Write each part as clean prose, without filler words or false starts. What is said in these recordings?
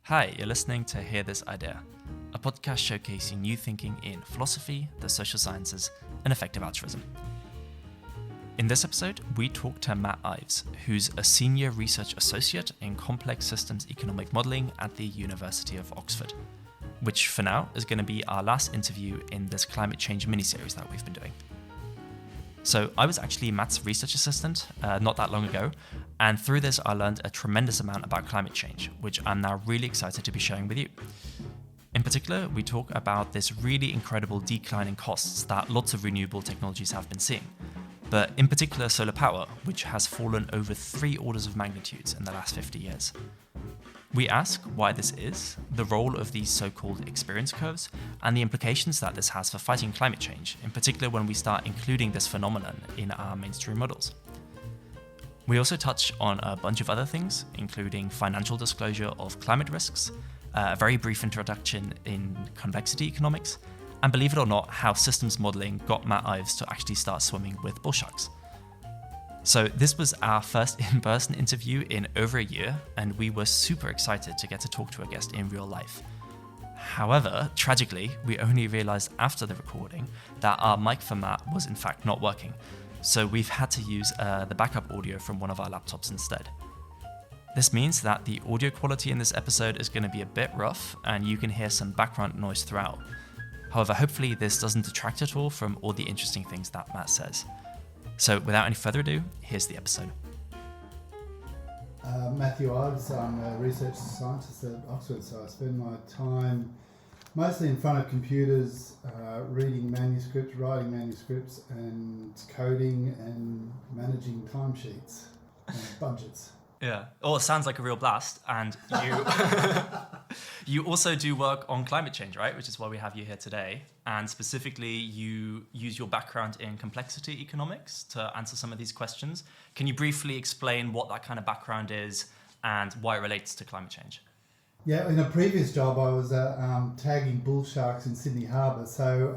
Hi, you're listening to Hear This Idea, a podcast showcasing new thinking in philosophy, the social sciences, and effective altruism. In this episode, we talk to Matt Ives, who's a senior research associate in complex systems economic modelling at the University of Oxford, which for now is going to be our last interview in this climate change mini-series that we've been doing. So I was actually Matt's research assistant not that long ago, and through this I learned a tremendous amount about climate change, which I'm now really excited to be sharing with you. In particular, we talk about this really incredible decline in costs that lots of renewable technologies have been seeing, but in particular solar power, which has fallen over 3 orders of magnitude in the last 50 years. We ask why this is, the role of these so-called experience curves, and the implications that this has for fighting climate change, in particular when we start including this phenomenon in our mainstream models. We also touch on a bunch of other things, including financial disclosure of climate risks, a very brief introduction in complexity economics, and believe it or not, how systems modelling got Matt Ives to actually start swimming with bull sharks. So this was our first in-person interview in over a year, and we were super excited to get to talk to a guest in real life. However, tragically, we only realised after the recording that our mic for Matt was in fact not working, so we've had to use the backup audio from one of our laptops instead. This means that the audio quality in this episode is going to be a bit rough, and you can hear some background noise throughout. However, hopefully this doesn't detract at all from all the interesting things that Matt says. So without any further ado, here's the episode. Matthew Ives, I'm a research scientist at Oxford, so I spend my time mostly in front of computers, reading manuscripts, writing manuscripts, and coding and managing timesheets and budgets. Yeah. Oh, it sounds like a real blast. And you also do work on climate change, right? Which is why we have you here today. And specifically, you use your background in complexity economics to answer some of these questions. Can you briefly explain what that kind of background is and why it relates to climate change? Yeah, in a previous job, I was tagging bull sharks in Sydney Harbour. So,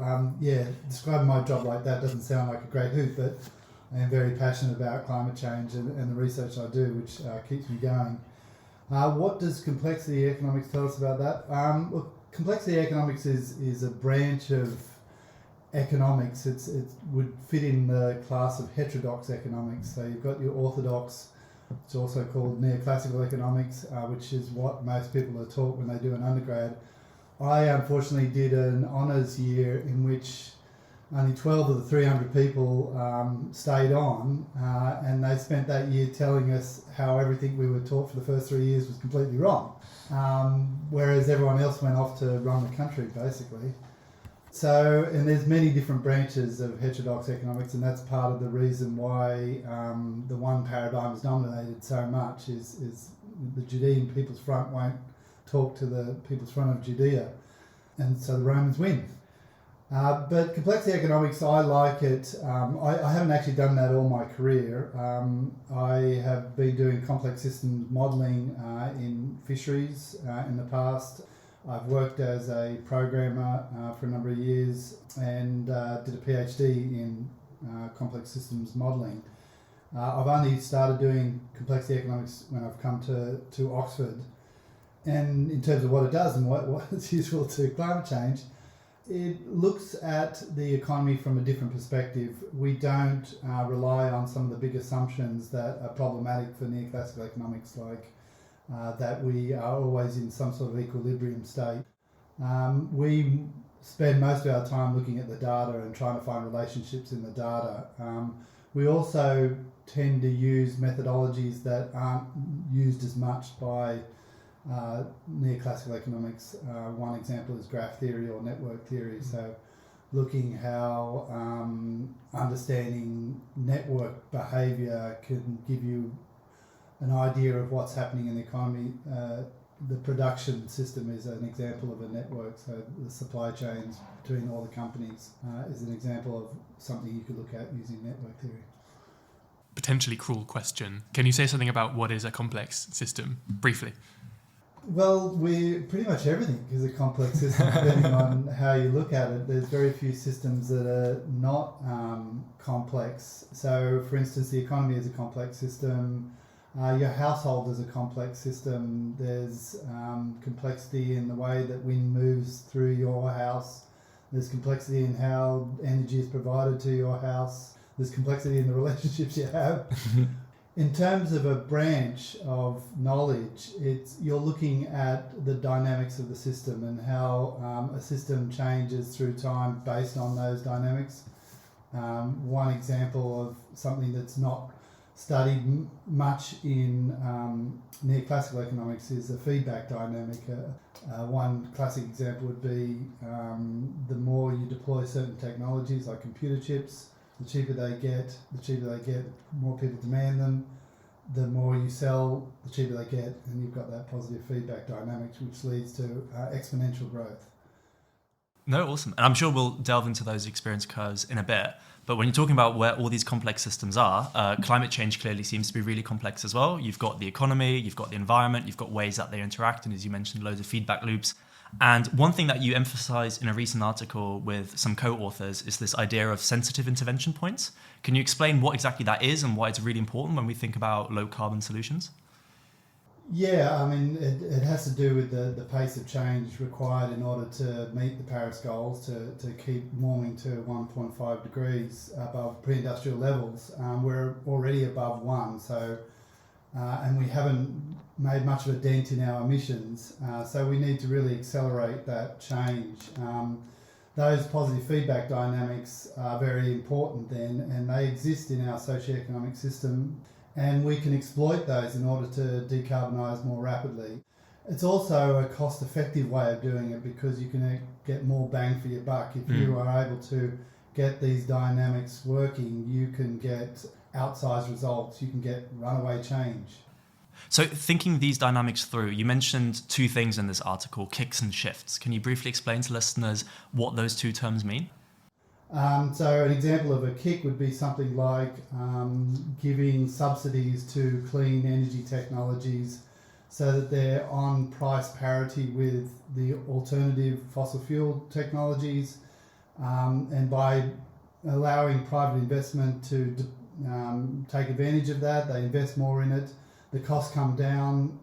describing my job like that doesn't sound like a great hoot, but I am very passionate about climate change and the research I do, which keeps me going. What does complexity economics tell us about that? Complexity economics is a branch of economics. It would fit in the class of heterodox economics. So you've got your orthodox, it's also called neoclassical economics, which is what most people are taught when they do an undergrad. I unfortunately did an honours year in which only 12 of the 300 people stayed on, and they spent that year telling us how everything we were taught for the first 3 years was completely wrong, whereas everyone else went off to run the country, basically. So, and there's many different branches of heterodox economics, and that's part of the reason why the one paradigm is dominated so much is the Judean People's Front won't talk to the People's Front of Judea, and so the Romans win. But complexity economics, I like it. I haven't actually done that all my career. I have been doing complex systems modelling in fisheries in the past. I've worked as a programmer for a number of years and did a PhD in complex systems modelling. I've only started doing complexity economics when I've come to Oxford. And in terms of what it does and what it's useful to climate change, it looks at the economy from a different perspective. We don't rely on some of the big assumptions that are problematic for neoclassical economics, like that we are always in some sort of equilibrium state. We spend most of our time looking at the data and trying to find relationships in the data. We also tend to use methodologies that aren't used as much by neoclassical economics. One example is graph theory or network theory. So looking how understanding network behaviour can give you an idea of what's happening in the economy. The production system is an example of a network. So the supply chains between all the companies is an example of something you could look at using network theory. Potentially cruel question. Can you say something about what is a complex system, briefly? Well, pretty much everything is a complex system, depending on how you look at it. There's very few systems that are not complex. So, for instance, the economy is a complex system. Your household is a complex system. There's complexity in the way that wind moves through your house. There's complexity in how energy is provided to your house. There's complexity in the relationships you have. In terms of a branch of knowledge, you're looking at the dynamics of the system and how a system changes through time based on those dynamics. One example of something that's not studied much in neoclassical economics is the feedback dynamic. One classic example would be the more you deploy certain technologies like computer chips, the cheaper they get, the more people demand them. The more you sell, the cheaper they get, and you've got that positive feedback dynamics, which leads to exponential growth. No, awesome. And I'm sure we'll delve into those experience curves in a bit. But when you're talking about where all these complex systems are, climate change clearly seems to be really complex as well. You've got the economy, you've got the environment, you've got ways that they interact, and as you mentioned, loads of feedback loops. And one thing that you emphasize in a recent article with some co-authors is this idea of sensitive intervention points. Can you explain what exactly that is and why it's really important when we think about low carbon solutions? Yeah, I mean, it has to do with the pace of change required in order to meet the Paris goals, to keep warming to 1.5 degrees above pre-industrial levels. We're already above 1, so and we haven't made much of a dent in our emissions, so we need to really accelerate that change. Those positive feedback dynamics are very important then, and they exist in our socioeconomic system, and we can exploit those in order to decarbonise more rapidly. It's also a cost-effective way of doing it because you can get more bang for your buck. If you are able to get these dynamics working, you can get outsized results, you can get runaway change. So thinking these dynamics through, you mentioned two things in this article, kicks and shifts. Can you briefly explain to listeners what those two terms mean? So an example of a kick would be something like giving subsidies to clean energy technologies so that they're on price parity with the alternative fossil fuel technologies, and by allowing private investment to take advantage of that, they invest more in it, the costs come down,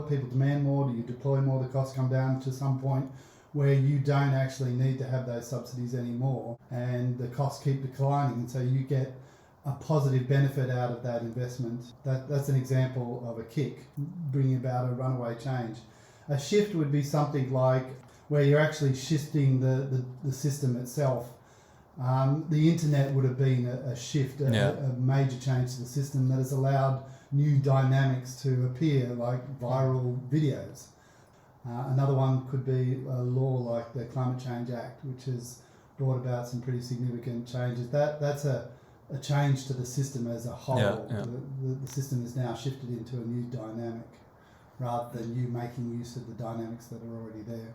people demand more, you deploy more, the costs come down to some point where you don't actually need to have those subsidies anymore, and the costs keep declining, and so you get a positive benefit out of that investment. That's an example of a kick, bringing about a runaway change. A shift would be something like where you're actually shifting the system itself. The internet would have been a shift, a major change to the system that has allowed new dynamics to appear, like viral videos. Another one could be a law like the Climate Change Act, which has brought about some pretty significant changes. That's a change to the system as a whole. The system is now shifted into a new dynamic rather than you making use of the dynamics that are already there.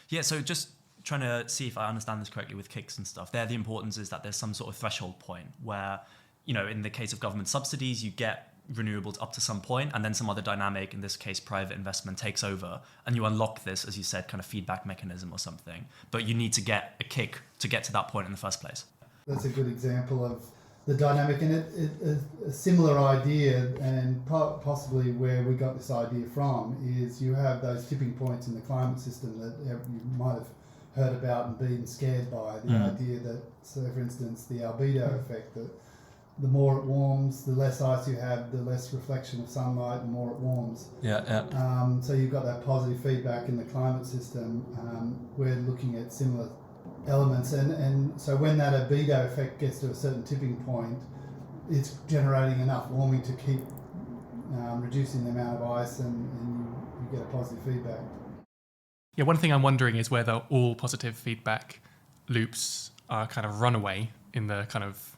Yeah, so just trying to see if I understand this correctly with kicks and stuff. There, the importance is that there's some sort of threshold point where, in the case of government subsidies, you get renewables up to some point, and then some other dynamic, in this case private investment, takes over, and you unlock this, as you said, kind of feedback mechanism or something. But you need to get a kick to get to that point in the first place. That's a good example of the dynamic, and a similar idea, and possibly where we got this idea from, is you have those tipping points in the climate system that you might have heard about and been scared by. The idea that, so for instance, the albedo effect, that the more it warms, the less ice you have, the less reflection of sunlight, the more it warms. So you've got that positive feedback in the climate system. We're looking at similar elements, and so when that albedo effect gets to a certain tipping point, it's generating enough warming to keep reducing the amount of ice, and you get a positive feedback. Yeah, one thing I'm wondering is whether all positive feedback loops are kind of runaway in the kind of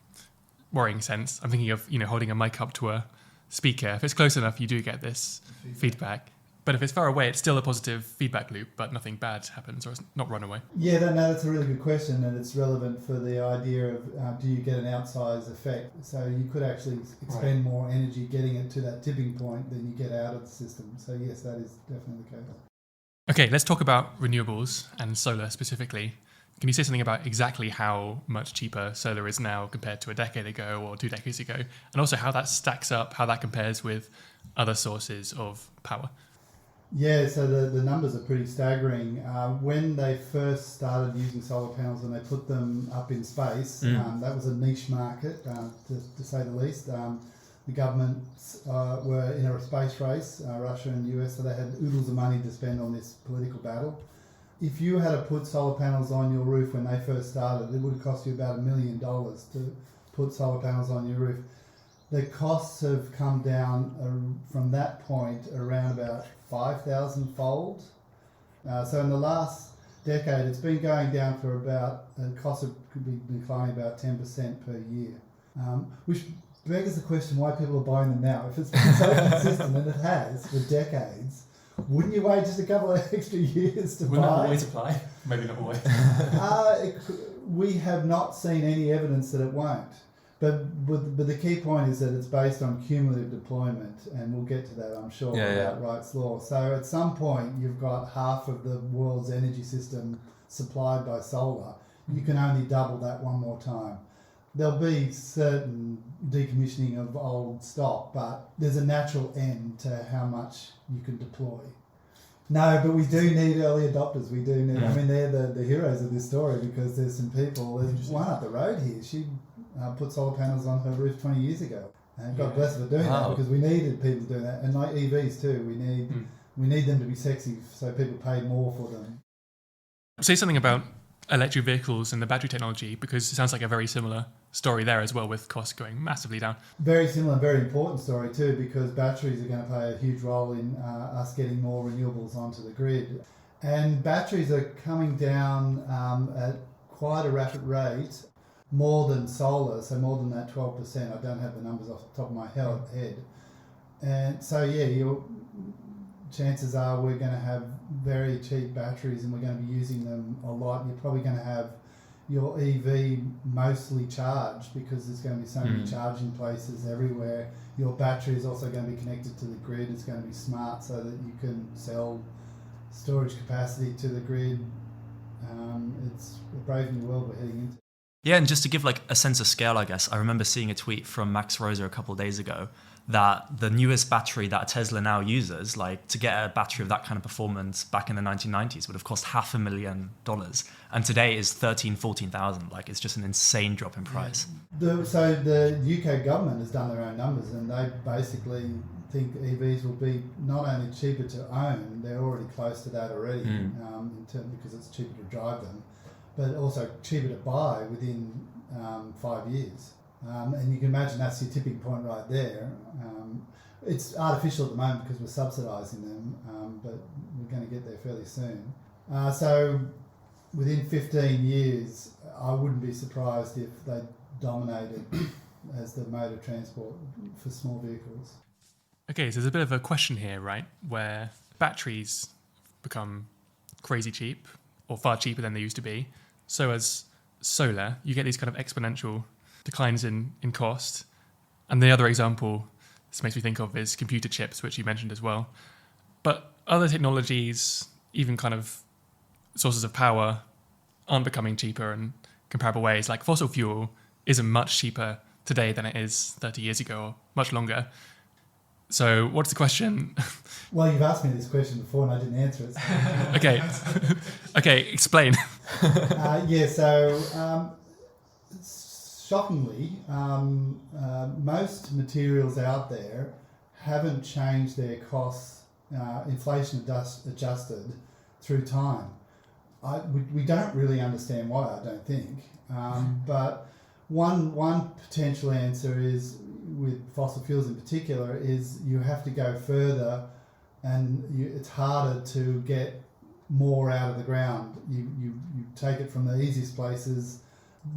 worrying sense. I'm thinking of, holding a mic up to a speaker. If it's close enough, you do get this feedback. But if it's far away, it's still a positive feedback loop, but nothing bad happens, or it's not runaway. Yeah, that's a really good question, and it's relevant for the idea of do you get an outsized effect? So you could actually expend more energy getting it to that tipping point than you get out of the system. So yes, that is definitely the case. Okay, let's talk about renewables and solar specifically. Can you say something about exactly how much cheaper solar is now compared to a decade ago or 2 decades ago? And also how that stacks up, how that compares with other sources of power? Yeah, so the numbers are pretty staggering. When they first started using solar panels and they put them up in space, that was a niche market, to say the least. The governments were in a space race, Russia and US, so they had oodles of money to spend on this political battle. If you had to put solar panels on your roof when they first started, it would have cost you about $1 million to put solar panels on your roof. The costs have come down from that point around about 5,000 fold. So in the last decade, it's been going down for about, the cost could be declining about 10% per year. Which begs the question why people are buying them now. If it's been so consistent, and it has for decades, wouldn't you wait just a couple of extra years to buy? Wouldn't that always apply? Maybe not always. We have not seen any evidence that it won't. But the key point is that it's based on cumulative deployment, and we'll get to that, I'm sure, about Wrights Law. So at some point, you've got half of the world's energy system supplied by solar. You can only double that one more time. There'll be certain decommissioning of old stock, but there's a natural end to how much you can deploy. No, but we do need early adopters. We do need. I mean, they're the heroes of this story because there's some people. There's one up the road here. She put solar panels on her roof 20 years ago. And God bless her for doing that because we needed people doing that. And like EVs too, we need them to be sexy so people pay more for them. Say something about electric vehicles and the battery technology, because it sounds like a very similar story there as well, with costs going massively down. Very similar, very important story too, because batteries are going to play a huge role in us getting more renewables onto the grid. And batteries are coming down at quite a rapid rate, more than solar, so more than that 12%. I don't have the numbers off the top of my head. And so, your chances are we're going to have very cheap batteries and we're going to be using them a lot. You're probably going to have your EV mostly charged because there's going to be so many charging places everywhere. Your battery is also going to be connected to the grid. It's going to be smart so that you can sell storage capacity to the grid. It's a brave new world we're heading into. Yeah, and just to give like a sense of scale, I guess, I remember seeing a tweet from Max Rosa a couple of days ago that the newest battery that a Tesla now uses, like to get a battery of that kind of performance back in the 1990s would have cost $500,000. And today is 14,000. Like it's just an insane drop in price. So the UK government has done their own numbers and they basically think EVs will be not only cheaper to own, they're already close to that already because it's cheaper to drive them, but also cheaper to buy within 5 years. And you can imagine that's your tipping point right there. It's artificial at the moment because we're subsidising them, but we're going to get there fairly soon. So within 15 years, I wouldn't be surprised if they dominated as the mode of transport for small vehicles. Okay, so there's a bit of a question here, right, where batteries become crazy cheap or far cheaper than they used to be. So as solar, you get these kind of exponential declines in cost. And the other example this makes me think of is computer chips, which you mentioned as well. But other technologies, even kind of sources of power, aren't becoming cheaper in comparable ways. Like fossil fuel isn't much cheaper today than it is 30 years ago or much longer. So what's the question? Well, you've asked me this question before and I didn't answer it. So. Okay. Okay, explain. Shockingly, most materials out there haven't changed their costs, inflation adjusted through time. We don't really understand why, I don't think. But one potential answer is, with fossil fuels in particular, is you have to go further and it's harder to get more out of the ground. You take it from the easiest places,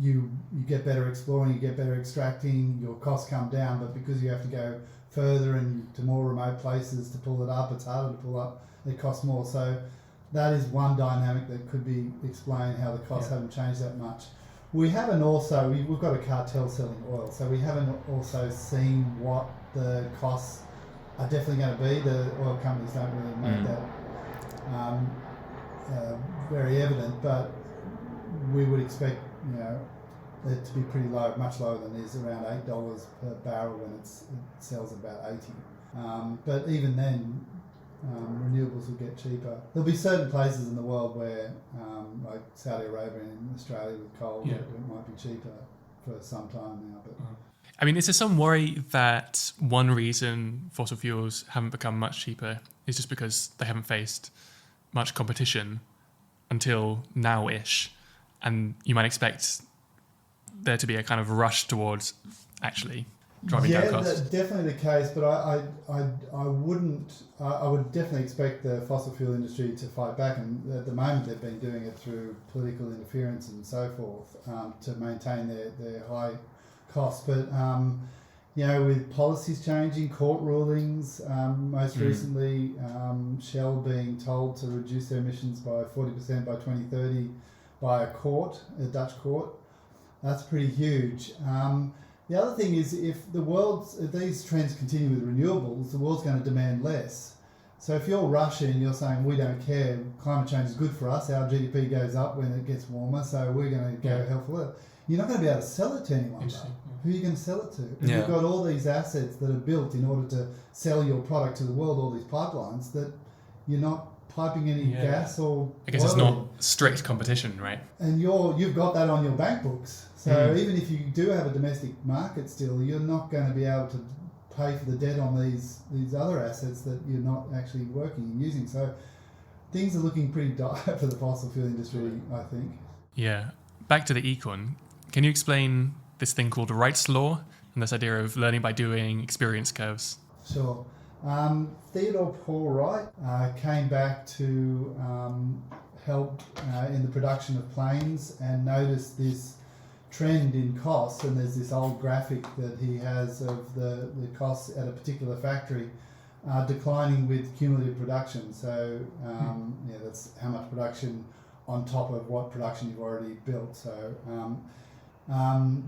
you get better exploring, you get better extracting, your costs come down, but because you have to go further and to more remote places to pull it up, it's harder to pull up, it costs more. So that is one dynamic that could be explained how the costs haven't changed that much. We haven't also, we've got a cartel selling oil, so we haven't also seen what the costs are definitely going to be. The oil companies don't really make that very evident, but we would expect, it to be pretty low, much lower than it is, around $8 per barrel when it sells about 80. But even then, renewables will get cheaper. There'll be certain places in the world where, like Saudi Arabia and Australia with coal, it might be cheaper for some time now. But I mean, is there some worry that one reason fossil fuels haven't become much cheaper is just because they haven't faced much competition until now-ish, and you might expect there to be a kind of rush towards actually driving down costs? Yeah, that's definitely the case, but I would definitely expect the fossil fuel industry to fight back, and at the moment they've been doing it through political interference and so forth to maintain their high costs. But with policies changing, court rulings, most recently Shell being told to reduce their emissions by 40% by 2030 by a Dutch court, that's pretty huge. The other thing is, if these trends continue with renewables, the world's going to demand less. So if you're Russia and you're saying, we don't care, climate change is good for us, our GDP goes up when it gets warmer, so we're going to go hell for it. You're not going to be able to sell it to anyone, though. Who are you going to sell it to? And you've got all these assets that are built in order to sell your product to the world, all these pipelines, that you're not piping any gas or I guess oil it's not strict competition, right? And you've got that on your bank books. So even if you do have a domestic market still, you're not going to be able to pay for the debt on these other assets that you're not actually working and using. So things are looking pretty dire for the fossil fuel industry, I think. Yeah. Back to the econ. Can you explain this thing called Wrights Law and this idea of learning by doing, experience curves? Sure. Theodore Paul Wright came back to help in the production of planes and noticed this trend in costs, and there's this old graphic that he has of the costs at a particular factory declining with cumulative production. So that's how much production on top of what production you've already built. So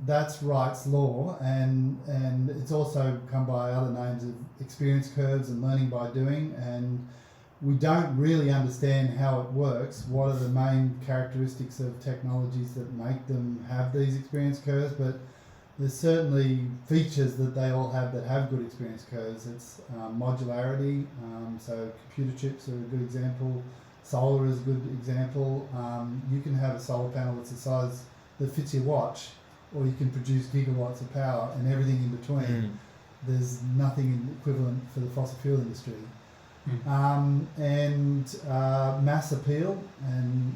that's Wright's Law, and it's also come by other names of experience curves and learning by doing, and we don't really understand how it works. What are the main characteristics of technologies that make them have these experience curves? But there's certainly features that they all have that have good experience curves. It's modularity, so computer chips are a good example. Solar is a good example. You can have a solar panel that's the size that fits your watch, or you can produce gigawatts of power and everything in between. There's nothing equivalent for the fossil fuel industry. And mass appeal, and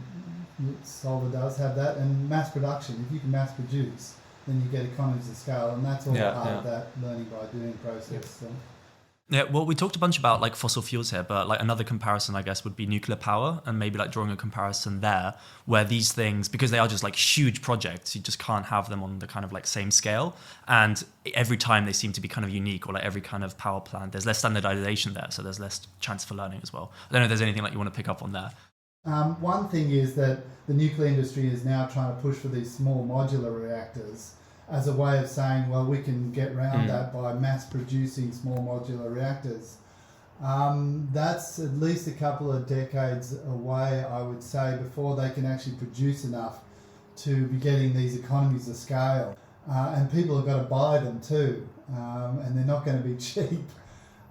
solar does have that, and mass production. If you can mass produce, then you get economies of scale, and that's all part of that learning by doing process. So. Yeah, well, we talked a bunch about like fossil fuels here, but like another comparison, I guess, would be nuclear power, and maybe like drawing a comparison there, where these things, because they are just like huge projects, you just can't have them on the kind of like same scale. And every time they seem to be kind of unique, or like every kind of power plant, there's less standardization there, so there's less chance for learning as well. I don't know if there's anything like you want to pick up on there. One thing is that the nuclear industry is now trying to push for these small modular reactors as a way of saying, well, we can get around that by mass producing small modular reactors. That's at least a couple of decades away, I would say, before they can actually produce enough to be getting these economies of scale. And people have got to buy them too, and they're not going to be cheap.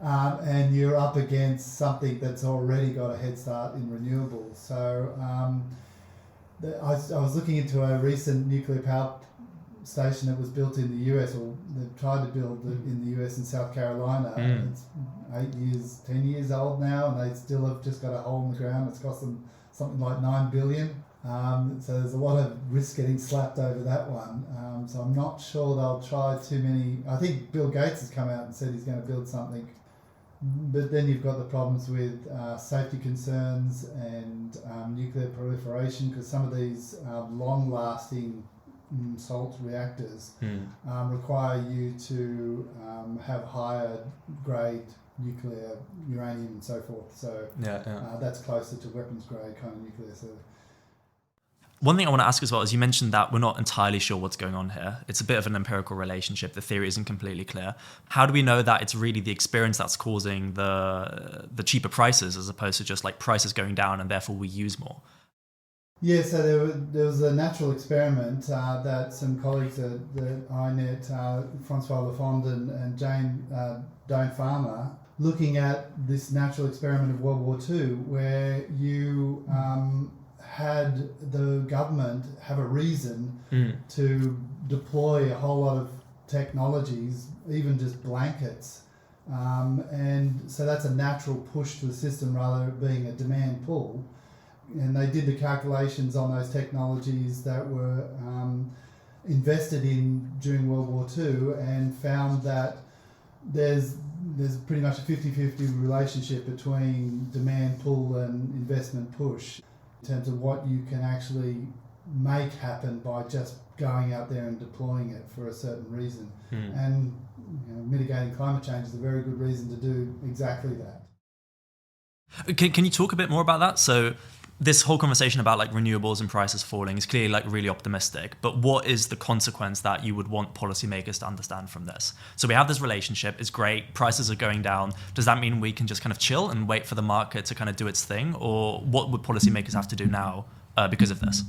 And you're up against something that's already got a head start in renewables. So I was looking into a recent nuclear power station that was built in the US, or they've tried to build it in the US in South Carolina. It's 10 years old now, and they still have just got a hole in the ground. It's cost them something like $9 billion. So there's a lot of risk getting slapped over that one. So I'm not sure they'll try too many. I think Bill Gates has come out and said he's going to build something. But then you've got the problems with safety concerns and nuclear proliferation, because some of these long-lasting salt reactors require you to have higher grade nuclear uranium and so forth. So that's closer to weapons grade kind of nuclear. So. One thing I want to ask as well is, you mentioned that we're not entirely sure what's going on here. It's a bit of an empirical relationship. The theory isn't completely clear. How do we know that it's really the experience that's causing the cheaper prices, as opposed to just like prices going down and therefore we use more? Yeah, so there was a natural experiment that some colleagues at the INET, Francois Lafond and Jane Doan Farmer, looking at this natural experiment of World War II, where you had the government have a reason to deploy a whole lot of technologies, even just blankets. And so that's a natural push to the system rather than being a demand pull. And they did the calculations on those technologies that were invested in during World War II and found that there's pretty much a 50-50 relationship between demand pull and investment push in terms of what you can actually make happen by just going out there and deploying it for a certain reason. And mitigating climate change is a very good reason to do exactly that. Can you talk a bit more about that? So this whole conversation about like renewables and prices falling is clearly like really optimistic, but what is the consequence that you would want policymakers to understand from this? So we have this relationship, it's great, prices are going down. Does that mean we can just kind of chill and wait for the market to kind of do its thing? Or what would policymakers have to do now because of this?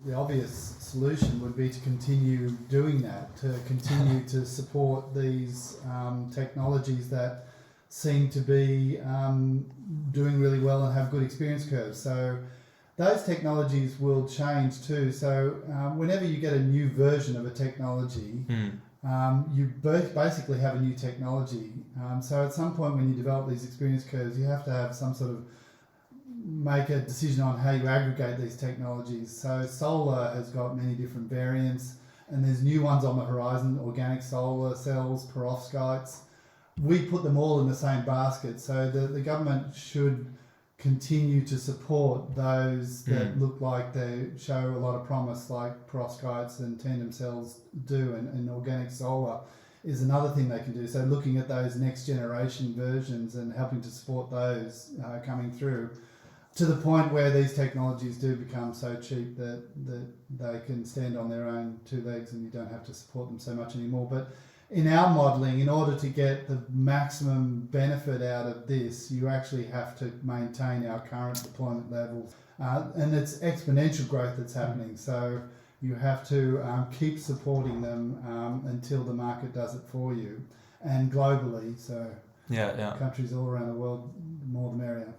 The obvious solution would be to continue doing that, to continue to support these technologies that seem to be doing really well and have good experience curves. So those technologies will change too. So whenever you get a new version of a technology, you basically have a new technology. So at some point when you develop these experience curves, you have to have some sort of make a decision on how you aggregate these technologies. So solar has got many different variants, and there's new ones on the horizon, organic solar cells, perovskites. We put them all in the same basket, so the government should continue to support those that look like they show a lot of promise, like perovskites and tandem cells do, and organic solar is another thing they can do. So looking at those next generation versions and helping to support those coming through to the point where these technologies do become so cheap that they can stand on their own two legs and you don't have to support them so much anymore. But in our modelling, in order to get the maximum benefit out of this, you actually have to maintain our current deployment levels. And it's exponential growth that's happening. So you have to keep supporting them until the market does it for you. And globally, so countries all around the world, the more the merrier.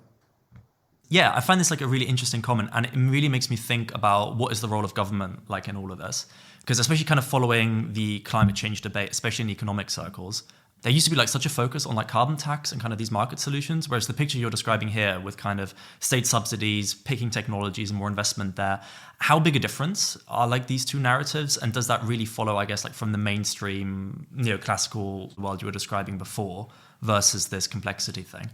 Yeah, I find this like a really interesting comment, and it really makes me think about what is the role of government like in all of this. Because especially kind of following the climate change debate, especially in economic circles, there used to be like such a focus on like carbon tax and kind of these market solutions, whereas the picture you're describing here with kind of state subsidies, picking technologies and more investment there, how big a difference are like these two narratives? And does that really follow, I guess, like from the mainstream neoclassical world you were describing before versus this complexity thing?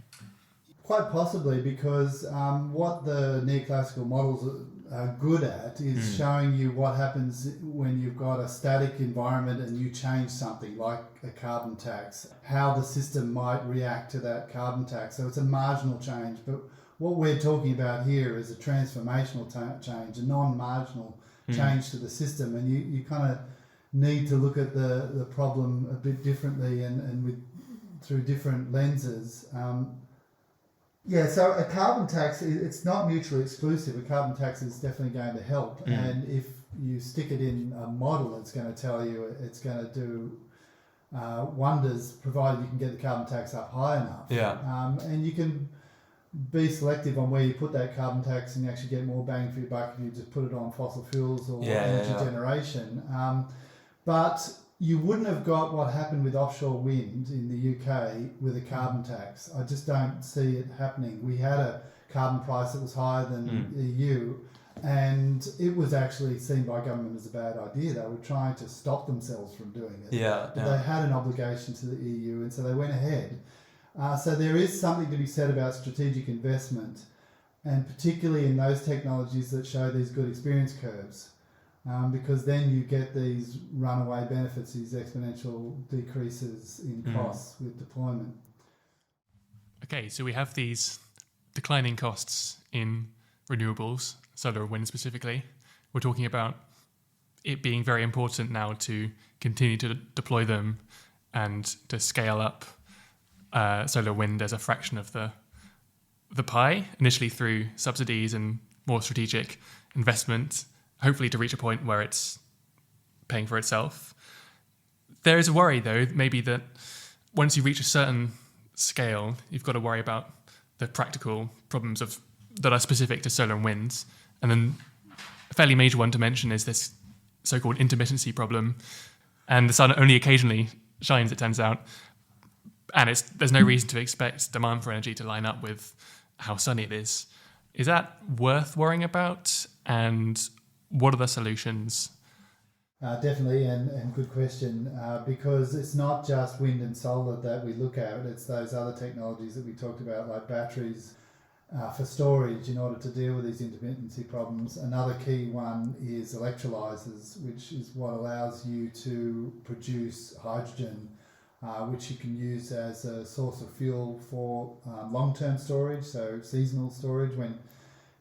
Quite possibly, because what the neoclassical models are good at is showing you what happens when you've got a static environment and you change something like a carbon tax, how the system might react to that carbon tax. So it's a marginal change, but what we're talking about here is a transformational change, a non-marginal change to the system, and you kind of need to look at the problem a bit differently and through different lenses. Yeah, so a carbon tax, it's not mutually exclusive. A carbon tax is definitely going to help. And if you stick it in a model, it's going to tell you it's going to do wonders, provided you can get the carbon tax up high enough. Yeah. And you can be selective on where you put that carbon tax and you actually get more bang for your buck if you just put it on fossil fuels or energy generation. But you wouldn't have got what happened with offshore wind in the UK with a carbon tax. I just don't see it happening. We had a carbon price that was higher than the EU, and it was actually seen by government as a bad idea. They were trying to stop themselves from doing it. But they had an obligation to the EU, and so they went ahead. So there is something to be said about strategic investment, and particularly in those technologies that show these good experience curves. Because then you get these runaway benefits, these exponential decreases in costs with deployment. Okay, so we have these declining costs in renewables, solar and wind specifically. We're talking about it being very important now to continue to deploy them and to scale up solar wind as a fraction of the pie, initially through subsidies and more strategic investment, hopefully to reach a point where it's paying for itself. There is a worry, though, maybe that once you reach a certain scale, you've got to worry about the practical problems that are specific to solar and wind. And then a fairly major one to mention is this so-called intermittency problem. And the sun only occasionally shines, it turns out. And there's no reason to expect demand for energy to line up with how sunny it is. Is that worth worrying about? And what are the solutions? Definitely, and good question, because it's not just wind and solar that we look at, it's those other technologies that we talked about, like batteries for storage in order to deal with these intermittency problems. Another key one is electrolyzers, which is what allows you to produce hydrogen, which you can use as a source of fuel for long-term storage, so seasonal storage, when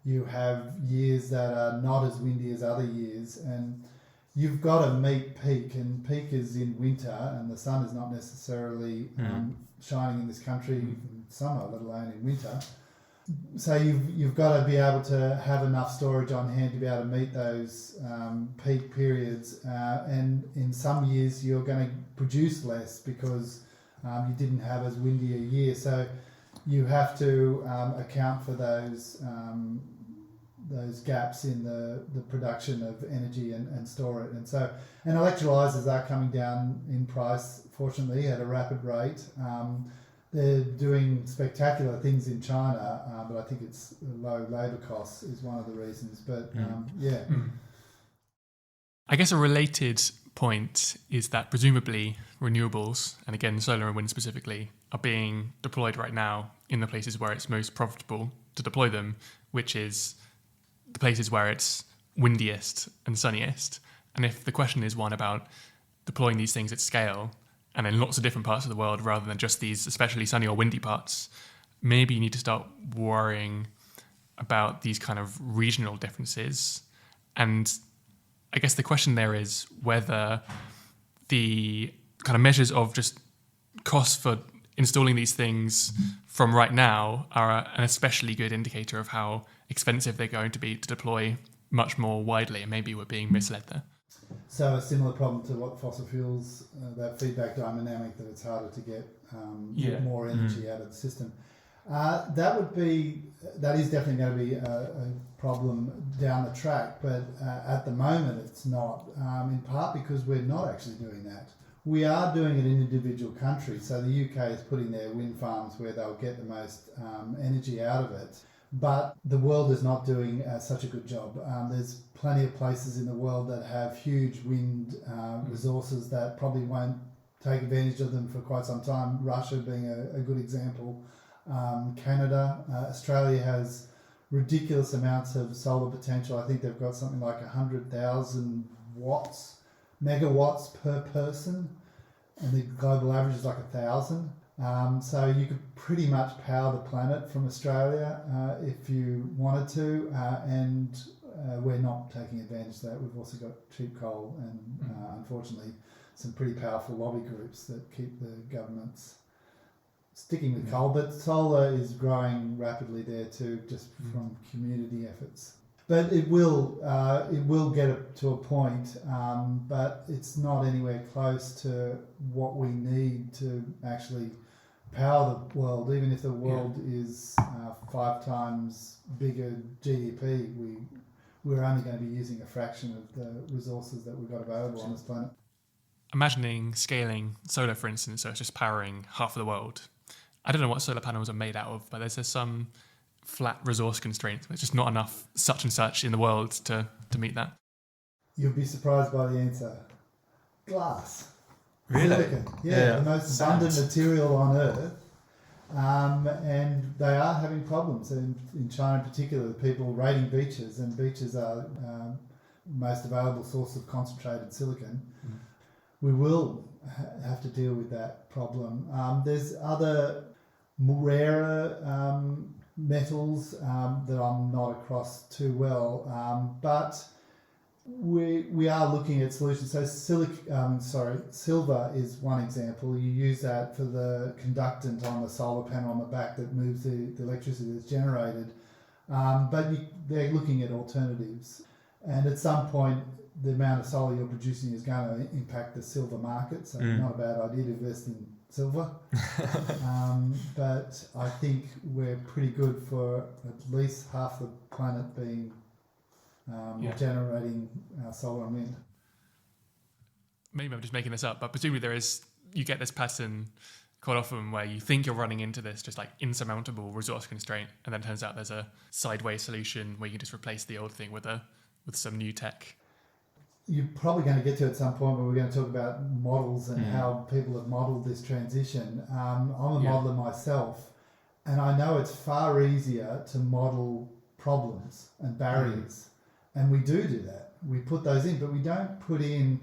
you have years that are not as windy as other years. And you've got to meet peak, and peak is in winter, and the sun is not necessarily shining in this country in summer, let alone in winter. So you've got to be able to have enough storage on hand to be able to meet those peak periods. And in some years, you're going to produce less because you didn't have as windy a year. So you have to account for those gaps in the production of energy and store it. And electrolyzers are coming down in price, fortunately, at a rapid rate. They're doing spectacular things in China, but I think it's low labour costs is one of the reasons. But I guess a related point is that presumably renewables, and again solar and wind specifically, are being deployed right now in the places where it's most profitable to deploy them, which is the places where it's windiest and sunniest. And if the question is one about deploying these things at scale and in lots of different parts of the world rather than just these especially sunny or windy parts, maybe you need to start worrying about these kind of regional differences. And I guess the question there is whether the kind of measures of just costs for installing these things from right now are an especially good indicator of how expensive they're going to be to deploy much more widely, and maybe we're being misled there. So a similar problem to what fossil fuels, that feedback dynamic, that it's harder to get more energy out of the system. That is definitely going to be a problem down the track, but at the moment it's not, in part because we're not actually doing that. We are doing it in individual countries, so the UK is putting their wind farms where they'll get the most energy out of it. But the world is not doing such a good job. There's plenty of places in the world that have huge wind resources that probably won't take advantage of them for quite some time. Russia being a good example. Canada, Australia has ridiculous amounts of solar potential. I think they've got something like 100,000 megawatts per person, and the global average is like 1,000. So you could pretty much power the planet from Australia if you wanted to, and we're not taking advantage of that. We've also got cheap coal and unfortunately some pretty powerful lobby groups that keep the governments sticking with coal. But solar is growing rapidly there too, just from community efforts. But it will get to a point, but it's not anywhere close to what we need to actually power the world. Even if the world is 5 times bigger GDP, we're only going to be using a fraction of the resources that we've got available on this planet. Imagining scaling solar, for instance, so it's just powering half of the world. I don't know what solar panels are made out of, but there's some flat resource constraints. There's just not enough such and such in the world to meet that. You'll be surprised by the answer. Glass. Really? Silicon. Yeah, the most abundant material on Earth. And they are having problems. In China in particular, people raiding beaches, and beaches are most available source of concentrated silicon. We will have to deal with that problem. There's other rarer metals that I'm not across too well, but we are looking at solutions. So silver is one example. You use that for the conductant on the solar panel on the back that moves the electricity that's generated. But they're looking at alternatives. And at some point, the amount of solar you're producing is going to impact the silver market. So not a bad idea to invest in silver. But I think we're pretty good for at least half the planet being generating solar and wind. Maybe I'm just making this up, but presumably you get this pattern quite often where you think you're running into this just like insurmountable resource constraint, and then it turns out there's a sideways solution where you can just replace the old thing with some new tech. You're probably going to get to at some point where we're going to talk about models and how people have modelled this transition. I'm a modeller myself, and I know it's far easier to model problems and barriers, and we do that. We put those in, but we don't put in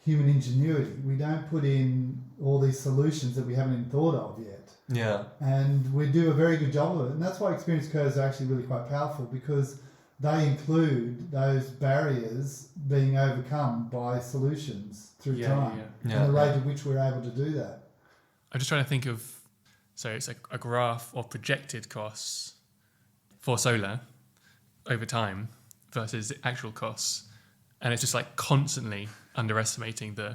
human ingenuity. We don't put in all these solutions that we haven't even thought of yet. Yeah. And we do a very good job of it. And that's why experience curves are actually really quite powerful, because they include those barriers being overcome by solutions through time and the rate at which we're able to do that. I'm just trying to think of, so it's a graph of projected costs for solar over time versus actual costs. And it's just like constantly underestimating the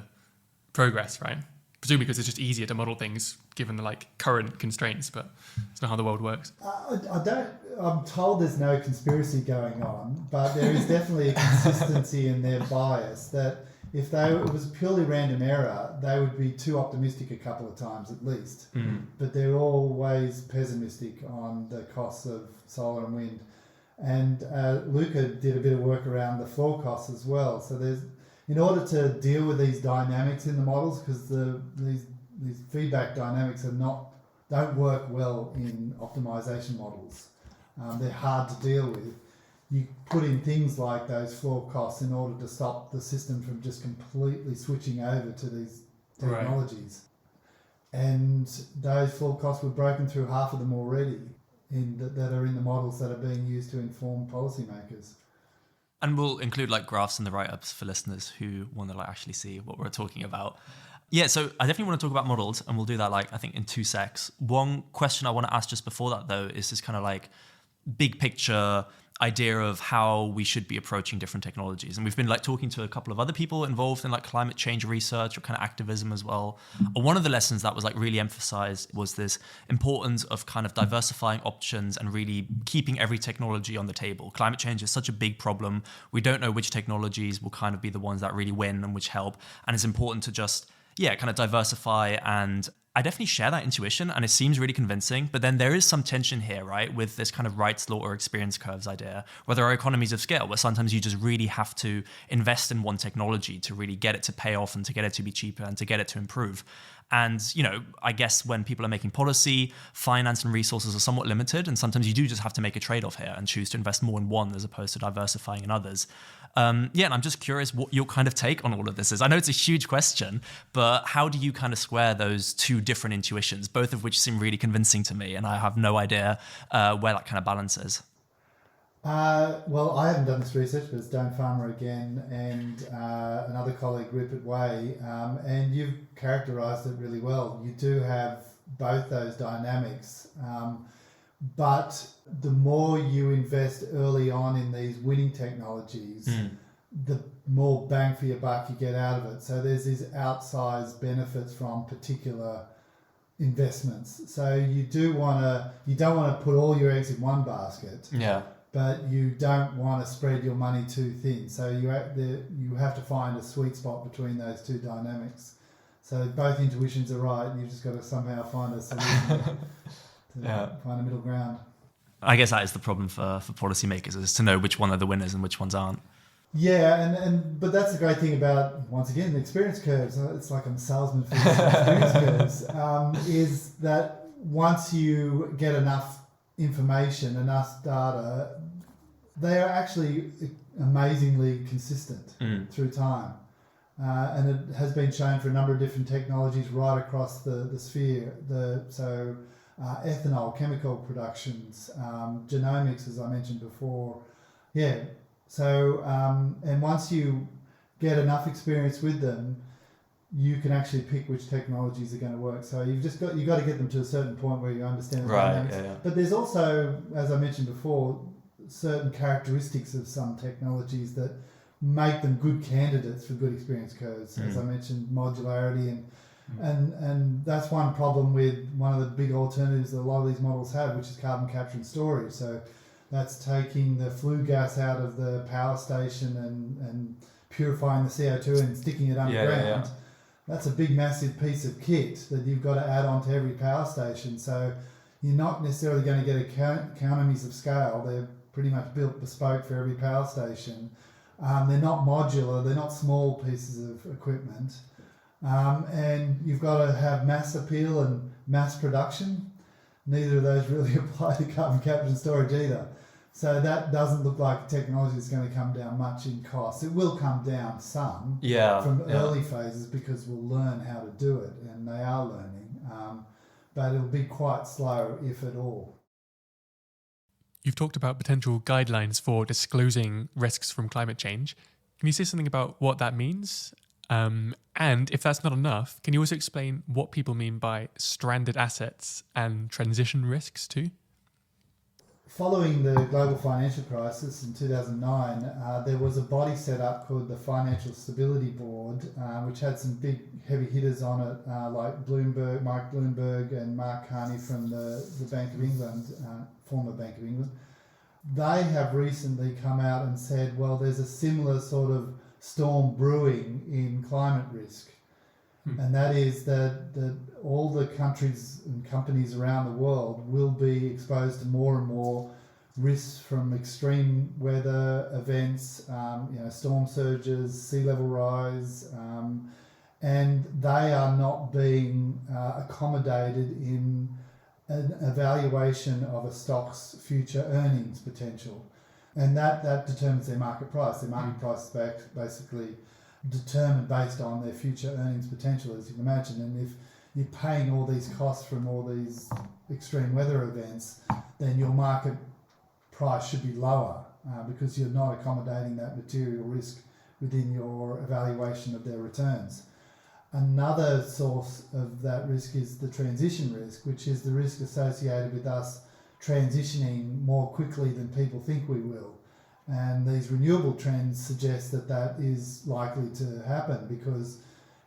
progress, right? Presumably because it's just easier to model things given the like current constraints, but it's not how the world works. I'm told there's no conspiracy going on, but there is definitely a consistency in their bias that if it was purely random error, they would be too optimistic a couple of times at least. But they're always pessimistic on the costs of solar and wind. And Luca did a bit of work around the floor costs as well. So in order to deal with these dynamics in the models, because these feedback dynamics don't work well in optimization models. They're hard to deal with. You put in things like those floor costs in order to stop the system from just completely switching over to these technologies. Right. And those floor costs were broken through half of them already that are in the models that are being used to inform policymakers. And we'll include like graphs in the write-ups for listeners who want to like actually see what we're talking about. Yeah, so I definitely want to talk about models, and we'll do that like I think in 2 secs. One question I want to ask just before that though is this kind of like big picture idea of how we should be approaching different technologies. And we've been like talking to a couple of other people involved in like climate change research or kind of activism as well. And one of the lessons that was like really emphasized was this importance of kind of diversifying options and really keeping every technology on the table. Climate change is such a big problem. We don't know which technologies will kind of be the ones that really win and which help. And it's important to just, kind of diversify. And I definitely share that intuition, and it seems really convincing. But then there is some tension here, right, with this kind of Wrights Law or experience curves idea, where there are economies of scale, where sometimes you just really have to invest in one technology to really get it to pay off and to get it to be cheaper and to get it to improve. And, I guess when people are making policy, finance and resources are somewhat limited, and sometimes you do just have to make a trade-off here and choose to invest more in one as opposed to diversifying in others. And I'm just curious what your kind of take on all of this is. I know it's a huge question, but how do you kind of square those two different intuitions, both of which seem really convincing to me, and I have no idea where that kind of balance is? Well, I haven't done this research, but it's Dan Farmer again and another colleague, Rupert Way, and you've characterised it really well. You do have both those dynamics, but the more you invest early on in these winning technologies, the more bang for your buck you get out of it. So there's these outsized benefits from particular investments. So you don't want to put all your eggs in one basket. Yeah. But you don't want to spread your money too thin. So you have to find a sweet spot between those two dynamics. So both intuitions are right, and you've just got to somehow find a solution to find a middle ground. I guess that is the problem for policymakers, is to know which one are the winners and which ones aren't. Yeah, but that's the great thing about, once again, the experience curves. It's like I'm a salesman for experience curves. Is that once you get enough information, enough data, they are actually amazingly consistent through time. And it has been shown for a number of different technologies right across the sphere. Ethanol, chemical productions, genomics, as I mentioned before. Yeah. So, and once you get enough experience with them, you can actually pick which technologies are going to work. So you've got to get them to a certain point where you understand the dynamics. Yeah. But there's also, as I mentioned before, certain characteristics of some technologies that make them good candidates for good experience curves. As I mentioned, modularity and that's one problem with one of the big alternatives that a lot of these models have, which is carbon capture and storage. So that's taking the flue gas out of the power station and purifying the CO2 and sticking it underground. That's a big, massive piece of kit that you've got to add on to every power station. So you're not necessarily going to get economies of scale. They're pretty much built bespoke for every power station. They're not modular. They're not small pieces of equipment. And you've got to have mass appeal and mass production. Neither of those really apply to carbon capture and storage either. So that doesn't look like a technology that's going to come down much in cost. It will come down some from early phases because we'll learn how to do it, and they are learning. But it'll be quite slow, if at all. You've talked about potential guidelines for disclosing risks from climate change. Can you say something about what that means? And if that's not enough, can you also explain what people mean by stranded assets and transition risks too? Following the global financial crisis in 2009, there was a body set up called the Financial Stability Board, which had some big heavy hitters on it, like Mike Bloomberg and Mark Carney from the Bank of England, former Bank of England. They have recently come out and said, well, there's a similar sort of storm brewing in climate risk. And that is that all the countries and companies around the world will be exposed to more and more risks from extreme weather events, storm surges, sea level rise, and they are not being accommodated in an evaluation of a stock's future earnings potential. And that determines their market price. Their market price is basically determined based on their future earnings potential, as you can imagine. And if you're paying all these costs from all these extreme weather events, then your market price should be lower because you're not accommodating that material risk within your evaluation of their returns. Another source of that risk is the transition risk, which is the risk associated with us transitioning more quickly than people think we will. And these renewable trends suggest that that is likely to happen because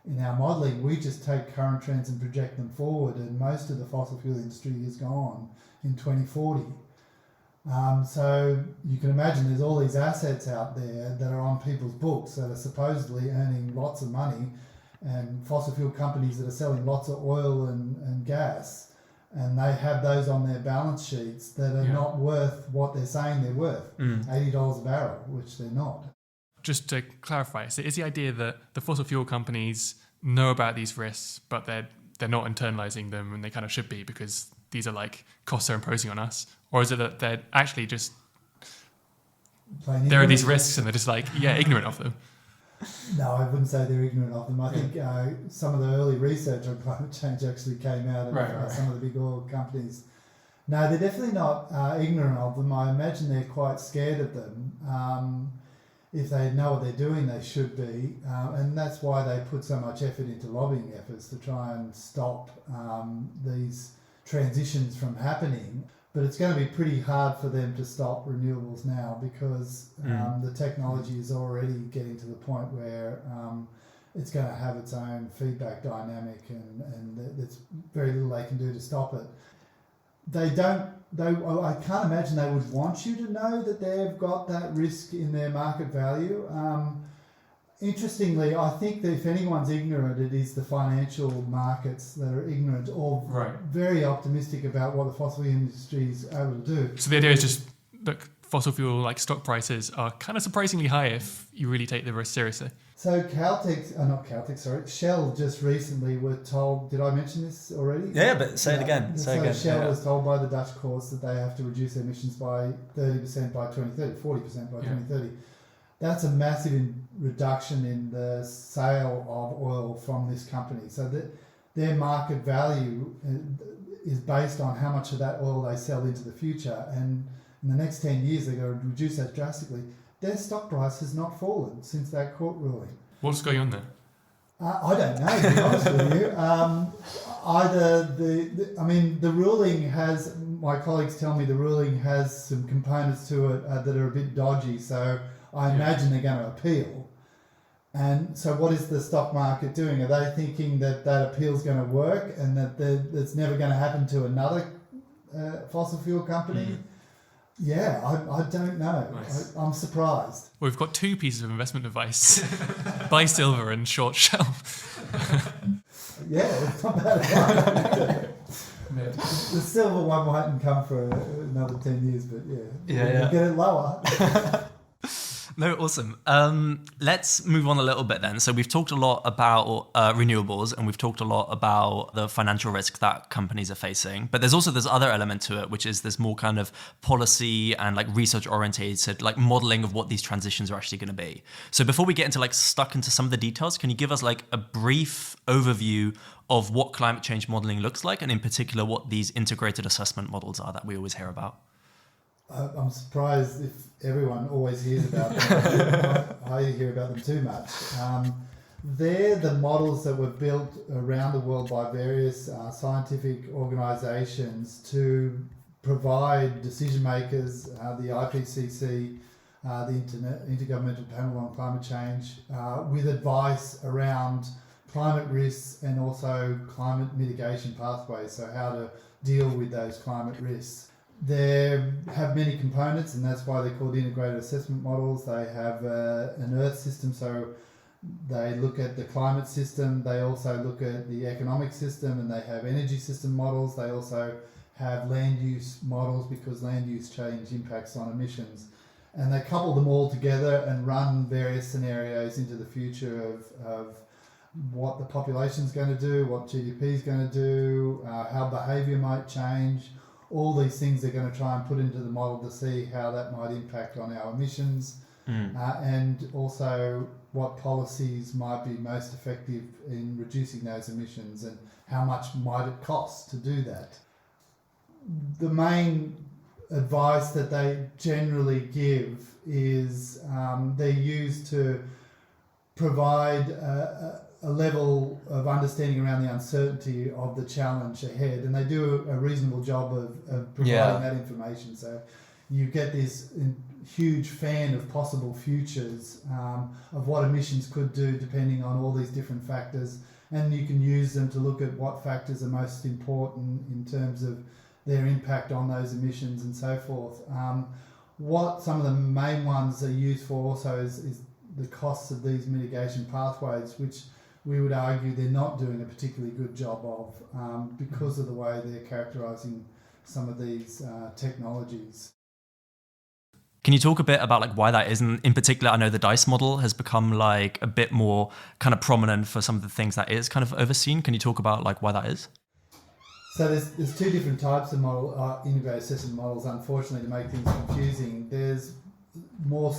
in our modelling, we just take current trends and project them forward, and most of the fossil fuel industry is gone in 2040. So you can imagine there's all these assets out there that are on people's books that are supposedly earning lots of money, and fossil fuel companies that are selling lots of oil and gas, and they have those on their balance sheets that are not worth what they're saying they're worth, $80 a barrel, which they're not. Just to clarify, so is the idea that the fossil fuel companies know about these risks, but they're not internalizing them, and they kind of should be because these are like costs they're imposing on us? Or is it that they're actually just, there are these risks and they're just like, ignorant of them? No, I wouldn't say they're ignorant of them. I think some of the early research on climate change actually came out of some of the big oil companies. No, they're definitely not ignorant of them. I imagine they're quite scared of them. If they know what they're doing, they should be. And that's why they put so much effort into lobbying efforts to try and stop these transitions from happening. But it's going to be pretty hard for them to stop renewables now because the technology is already getting to the point where it's going to have its own feedback dynamic, and there's very little they can do to stop it. I can't imagine they would want you to know that they've got that risk in their market value. Interestingly, I think that if anyone's ignorant, it is the financial markets that are ignorant or very optimistic about what the fossil fuel industry is able to do. So the idea is just, look, fossil fuel like stock prices are kind of surprisingly high if you really take the risk seriously. So Shell just recently were told, did I mention this already? Yeah, but say it again. Shell was told by the Dutch courts that they have to reduce their emissions by 30% by 2030, 40% by 2030. That's a massive reduction in the sale of oil from this company. So that their market value is based on how much of that oil they sell into the future. And in the next 10 years, they're going to reduce that drastically. Their stock price has not fallen since that court ruling. What's going on there? I don't know, to be honest with you. Either the ruling has, my colleagues tell me the ruling has some components to it that are a bit dodgy, so I imagine they're going to appeal. And so what is the stock market doing? Are they thinking that appeal is going to work and that it's never going to happen to another fossil fuel company? Yeah, I don't know. Nice. I'm surprised. Well, we've got two pieces of investment advice: buy silver and short Shell. Yeah, it's not bad at all. The silver one mightn't come for another 10 years, but we'll get it lower. No, awesome. Let's move on a little bit then. So we've talked a lot about renewables, and we've talked a lot about the financial risk that companies are facing. But there's also this other element to it, which is this more kind of policy and like research orientated, like modeling of what these transitions are actually going to be. So before we get into like stuck into some of the details, can you give us like a brief overview of what climate change modeling looks like, and in particular what these integrated assessment models are that we always hear about? I'm surprised if everyone always hears about them. I hear about them too much. They're the models that were built around the world by various scientific organisations to provide decision makers, the IPCC, the Intergovernmental Panel on Climate Change, with advice around climate risks and also climate mitigation pathways, so how to deal with those climate risks. They have many components, and that's why they're called integrated assessment models. They have an Earth system, so they look at the climate system. They also look at the economic system, and they have energy system models. They also have land use models, because land use change impacts on emissions. And they couple them all together and run various scenarios into the future of what the population is going to do, what GDP is going to do, how behaviour might change. All these things they're going to try and put into the model to see how that might impact on our emissions, and also what policies might be most effective in reducing those emissions and how much might it cost to do that. The main advice that they generally give is they're used to provide a level of understanding around the uncertainty of the challenge ahead, and they do a reasonable job of providing that information. So you get this huge fan of possible futures of what emissions could do depending on all these different factors, and you can use them to look at what factors are most important in terms of their impact on those emissions and so forth. What some of the main ones are used for also is the costs of these mitigation pathways, which we would argue they're not doing a particularly good job of because of the way they're characterising some of these technologies. Can you talk a bit about like why that is? And in particular, I know the DICE model has become like a bit more kind of prominent for some of the things that is kind of overseen. Can you talk about like why that is? So there's two different types of integrated assessment models, unfortunately, to make things confusing. There's more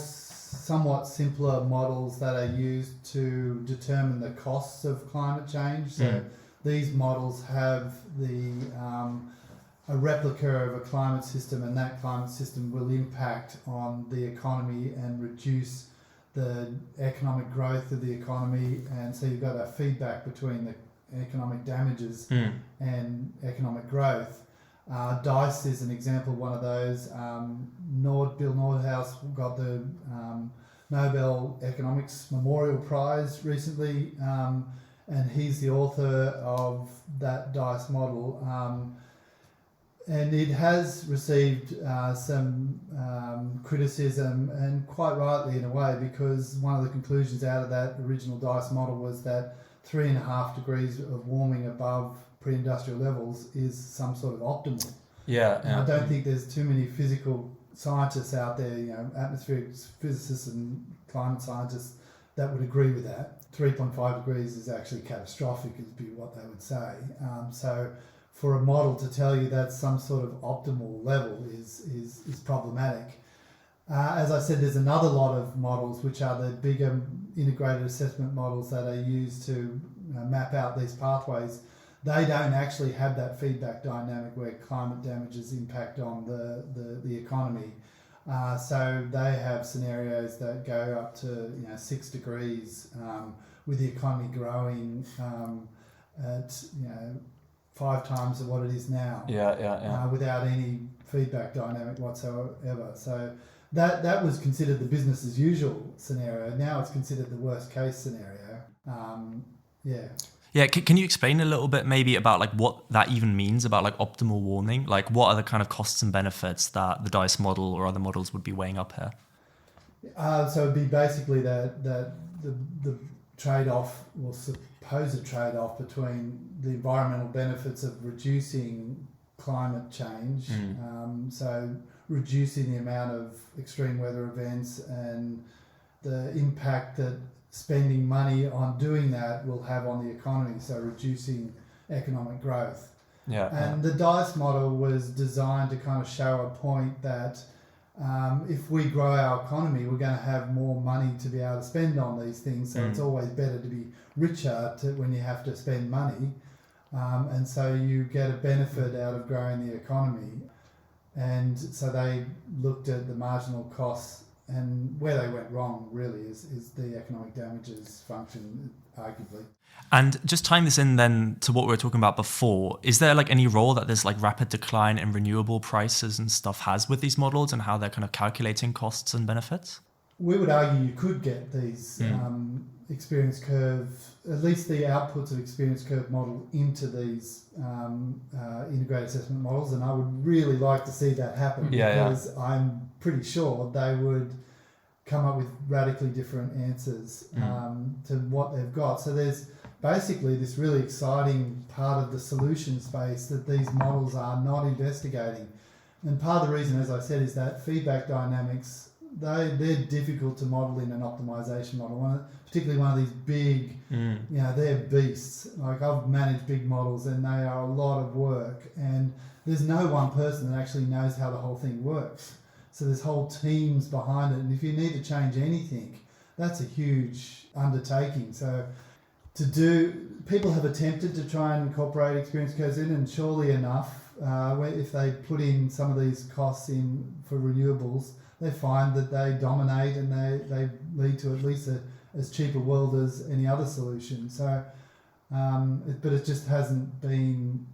somewhat simpler models that are used to determine the costs of climate change. So these models have a replica of a climate system, and that climate system will impact on the economy and reduce the economic growth of the economy. And so you've got a feedback between the economic damages and economic growth. DICE is an example of one of those. Bill Nordhaus got the Nobel Economics Memorial Prize recently, and he's the author of that DICE model. And it has received some criticism, and quite rightly in a way, because one of the conclusions out of that original DICE model was that 3.5 degrees of warming above pre-industrial levels is some sort of optimal. And I don't think there's too many physical scientists out there, atmospheric physicists and climate scientists, that would agree with that. 3.5 degrees is actually catastrophic, would be what they would say. So for a model to tell you that's some sort of optimal level is problematic. As I said, there's another lot of models, which are the bigger integrated assessment models that are used to map out these pathways. They don't actually have that feedback dynamic where climate damages impact on the economy. So they have scenarios that go up to 6 degrees with the economy growing at 5 times what it is now. Without any feedback dynamic whatsoever. So that was considered the business as usual scenario. Now it's considered the worst case scenario. Yeah, can you explain a little bit maybe about like what that even means about like optimal warming? Like what are the kind of costs and benefits that the DICE model or other models would be weighing up here? So it'd be basically that the trade-off, or supposed trade-off, between the environmental benefits of reducing climate change, so reducing the amount of extreme weather events and the impact that spending money on doing that will have on the economy, so reducing economic growth. And the DICE model was designed to kind of show a point that if we grow our economy, we're going to have more money to be able to spend on these things. So it's always better to be richer when you have to spend money. And so you get a benefit out of growing the economy. And so they looked at the marginal costs, and where they went wrong really is the economic damages function, arguably. And just tying this in then to what we were talking about before, is there like any role that this like rapid decline in renewable prices and stuff has with these models and how they're kind of calculating costs and benefits? We would argue you could get these experience curve, at least the outputs of experience curve model into these integrated assessment models, and I would really like to see that happen because I'm pretty sure they would come up with radically different answers to what they've got. So there's basically this really exciting part of the solution space that these models are not investigating. And part of the reason, as I said, is that feedback dynamics, they're difficult to model in an optimization model. Particularly one of these big, they're beasts. Like I've managed big models and they are a lot of work, and there's no one person that actually knows how the whole thing works. So there's whole teams behind it, and if you need to change anything, that's a huge undertaking. So people have attempted to try and incorporate experience curves in, and surely enough, if they put in some of these costs in for renewables, they find that they dominate and they lead to at least as cheap a world as any other solution. So, but it just hasn't been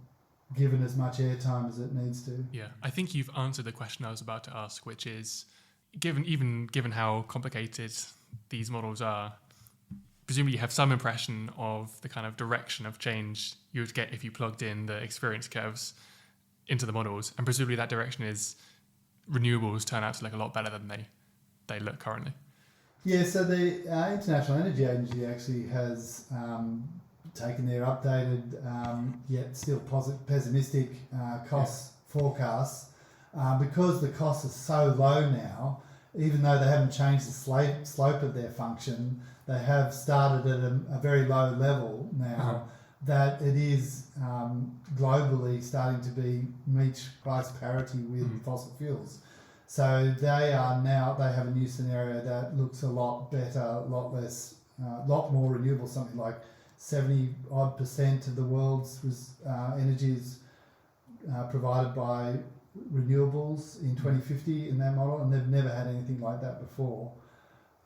given as much airtime as it needs to. Yeah, I think you've answered the question I was about to ask, which is, given how complicated these models are, presumably you have some impression of the kind of direction of change you would get if you plugged in the experience curves into the models, and presumably that direction is renewables turn out to look a lot better than they look currently. Yeah, so the International Energy Agency actually has taken their updated, yet still pessimistic cost forecasts. Because the costs are so low now, even though they haven't changed the slope of their function, they have started at a very low level now, that it is globally starting to reach price parity with fossil fuels. So they have a new scenario that looks a lot better, a lot more renewable, something like 70% of the world's energy is provided by renewables in 2050 in that model, and they've never had anything like that before.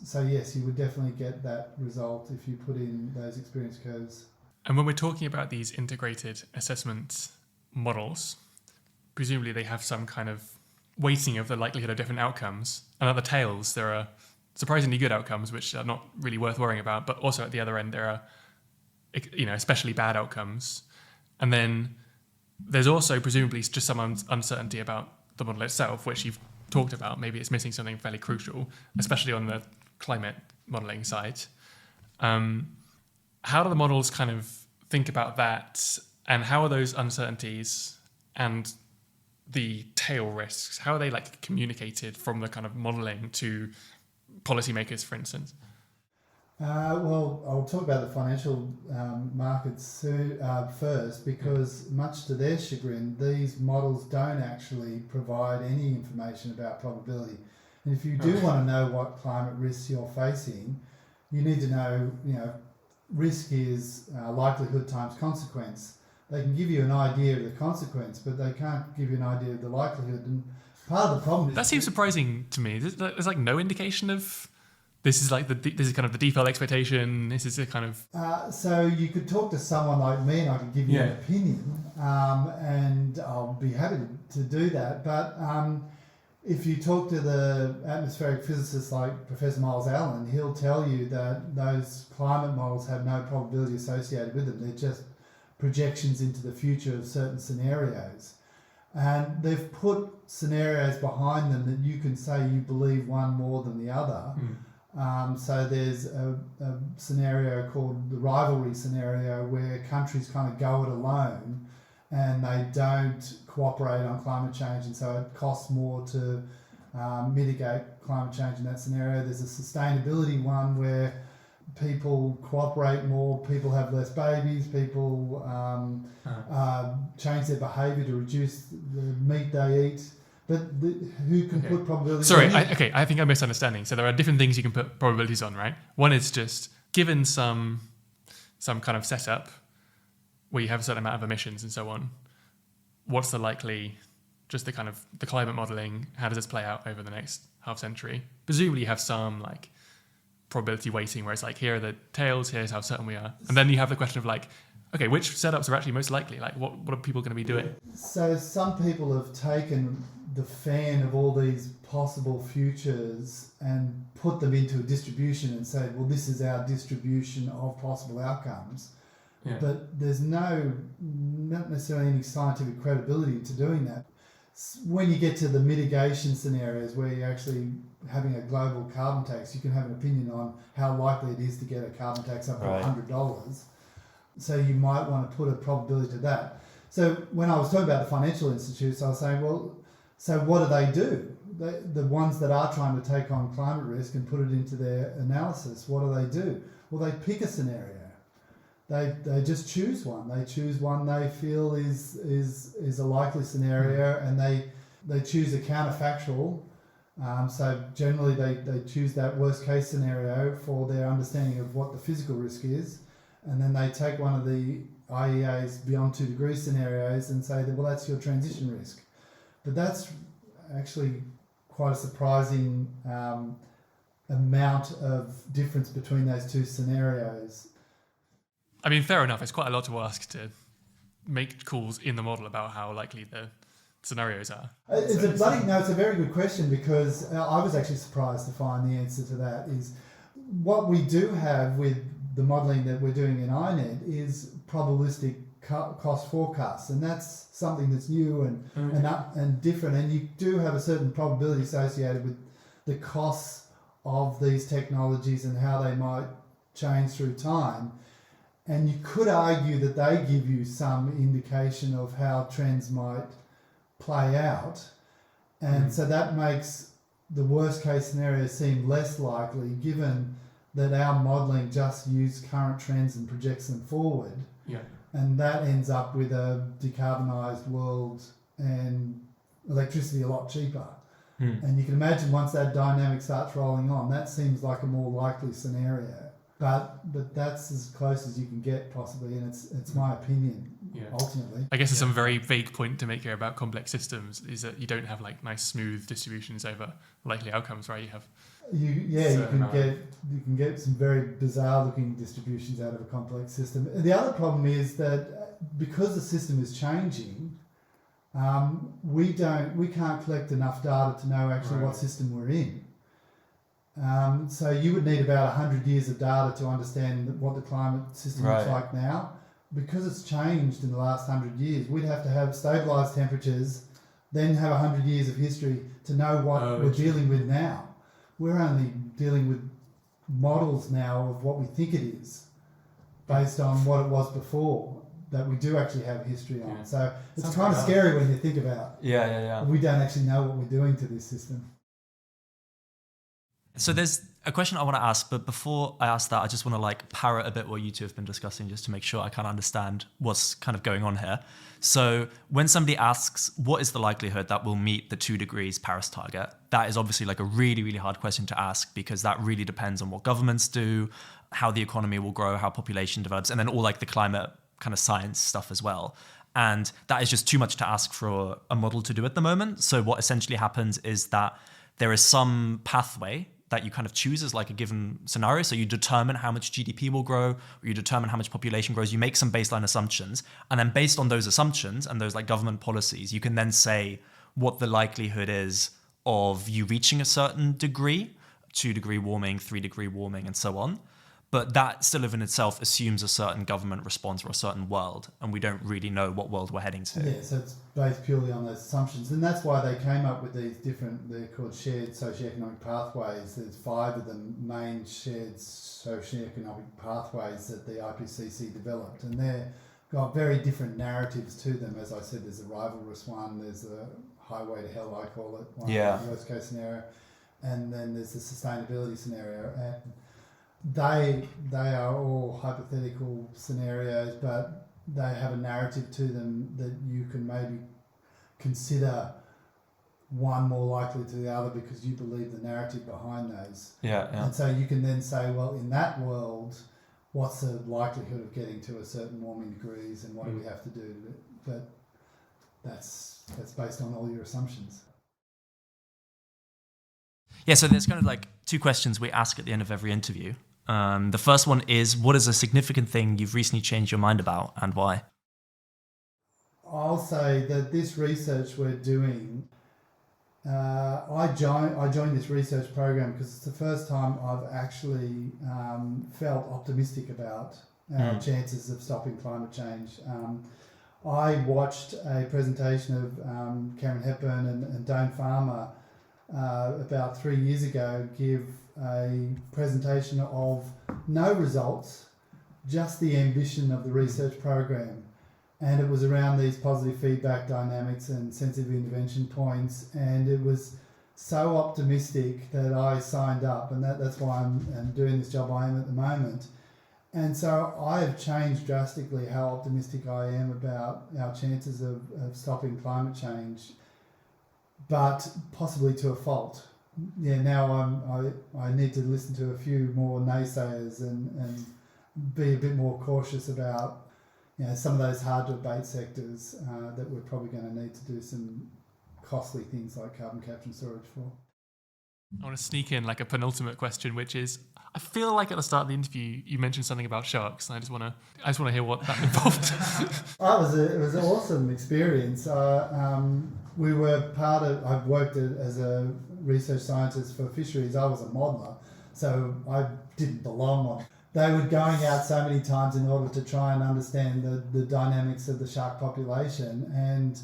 So yes, you would definitely get that result if you put in those experience curves. And when we're talking about these integrated assessment models, presumably they have some kind of weighting of the likelihood of different outcomes. And at the tails, there are surprisingly good outcomes, which are not really worth worrying about. But also at the other end, there are, especially bad outcomes. And then there's also presumably just some uncertainty about the model itself, which you've talked about. Maybe it's missing something fairly crucial, especially on the climate modelling side. How do the models kind of think about that, and how are those uncertainties and the tail risks, how are they like communicated from the kind of modelling to policymakers, for instance? Well, I'll talk about the financial markets first, because much to their chagrin, these models don't actually provide any information about probability. And if you do want to know what climate risks you're facing, you need to know, risk is likelihood times consequence. They can give you an idea of the consequence, but they can't give you an idea of the likelihood. And part of the problem is... That seems surprising to me. There's like no indication of this is like this is kind of the default expectation. This is a kind of So you could talk to someone like me, and I could give you an opinion, and I'll be happy to do that. But if you talk to the atmospheric physicists like Professor Miles Allen, he'll tell you that those climate models have no probability associated with them. They're just projections into the future of certain scenarios. And they've put scenarios behind them that you can say you believe one more than the other. So there's a scenario called the rivalry scenario where countries kind of go it alone and they don't cooperate on climate change, and so it costs more to mitigate climate change in that scenario. There's a sustainability one where people cooperate more, people have less babies, people change their behaviour to reduce the meat they eat. But who can put probabilities Sorry, on it? I think I'm misunderstanding. So there are different things you can put probabilities on, right? One is just given some kind of setup where you have a certain amount of emissions and so on, what's the likely, just the kind of the climate modelling, how does this play out over the next half century? Presumably you have some like probability weighting where it's like, here are the tails, here's how certain we are. And then you have the question of like, okay, which setups are actually most likely? Like what are people going to be doing? So some people have taken the fan of all these possible futures and put them into a distribution and said, well, this is our distribution of possible outcomes. Yeah. But there's not necessarily any scientific credibility to doing that. When you get to the mitigation scenarios where you're actually having a global carbon tax, you can have an opinion on how likely it is to get a carbon tax up to $100. So you might want to put a probability to that. So when I was talking about the financial institutes, I was saying, well, so what do? The ones that are trying to take on climate risk and put it into their analysis, what do? Well, they pick a scenario. They just choose one. They choose one they feel is a likely scenario, and they choose a counterfactual. So generally they choose that worst case scenario for their understanding of what the physical risk is, and then they take one of the IEA's beyond 2 degrees scenarios and say that, well, that's your transition risk. But that's actually quite a surprising amount of difference between those two scenarios. I mean, fair enough. It's quite a lot to ask to make calls in the model about how likely the scenarios are. It's a very good question, because I was actually surprised to find the answer to that is what we do have with the modelling that we're doing in INET is probabilistic cost forecasts, and that's something that's new and different, and you do have a certain probability associated with the costs of these technologies and how they might change through time. And you could argue that they give you some indication of how trends might play out. And so that makes the worst case scenario seem less likely, given that our modelling just uses current trends and projects them forward. Yeah. And that ends up with a decarbonised world and electricity a lot cheaper. And you can imagine once that dynamic starts rolling on, that seems like a more likely scenario. But that's as close as you can get possibly, and it's my opinion ultimately. I guess there's some very vague point to make here about complex systems is that you don't have like nice smooth distributions over likely outcomes, right? You can get some very bizarre looking distributions out of a complex system. The other problem is that because the system is changing, we can't collect enough data to know actually what system we're in. So you would need about 100 years of data to understand what the climate system looks like now. Because it's changed in the last 100 years, we'd have to have stabilised temperatures, then have 100 years of history to know what we're dealing with now. We're only dealing with models now of what we think it is, based on what it was before, that we do actually have history on. So it's kind of scary when you think about we don't actually know what we're doing to this system. So there's a question I want to ask, but before I ask that, I just want to parrot a bit what you two have been discussing, just to make sure I kind of understand what's kind of going on here. So when somebody asks, what is the likelihood that we'll meet the 2 degrees Paris target? That is obviously a really, really hard question to ask, because that really depends on what governments do, how the economy will grow, how population develops, and then all the climate kind of science stuff as well. And that is just too much to ask for a model to do at the moment. So what essentially happens is that there is some pathway that you kind of choose as like a given scenario. So you determine how much GDP will grow, or you determine how much population grows. You make some baseline assumptions. And then based on those assumptions and those like government policies, you can then say what the likelihood is of you reaching a certain degree, 2-degree warming, 3-degree warming, and so on. But that still in itself assumes a certain government response or a certain world, and we don't really know what world we're heading to. Yeah, so it's based purely on those assumptions. And that's why they came up with these different, they're called shared socioeconomic pathways. There's 5 of the main shared socioeconomic pathways that the IPCC developed. And they've got very different narratives to them. As I said, there's a rivalrous one, there's a highway to hell, I call it, one, the worst case scenario. And then there's the sustainability scenario. And they are all hypothetical scenarios, but they have a narrative to them that you can maybe consider one more likely to the other because you believe the narrative behind those. And so you can then say, well, in that world, what's the likelihood of getting to a certain warming degrees and what do we have to do? But that's based on all your assumptions. Yeah, so there's kind of like 2 questions we ask at the end of every interview. The first one is, what is a significant thing you've recently changed your mind about and why? I'll say that this research we're doing, I joined this research program because it's the first time I've actually felt optimistic about our chances of stopping climate change. I watched a presentation of Cameron Hepburn and Doan Farmer about 3 years ago give a presentation of no results, just the ambition of the research program. And it was around these positive feedback dynamics and sensitive intervention points. And it was so optimistic that I signed up. And that's why I'm doing this job I am at the moment. And so I have changed drastically how optimistic I am about our chances of stopping climate change, but possibly to a fault. Yeah, now I need to listen to a few more naysayers and be a bit more cautious about some of those hard to abate sectors that we're probably going to need to do some costly things like carbon capture and storage for. I want to sneak in like a penultimate question, which is, I feel like at the start of the interview you mentioned something about sharks, and I just want to hear what that involved. It was an awesome experience. We were I've worked as a research scientist for fisheries. I was a modeller, so I didn't belong on. They were going out so many times in order to try and understand the dynamics of the shark population, and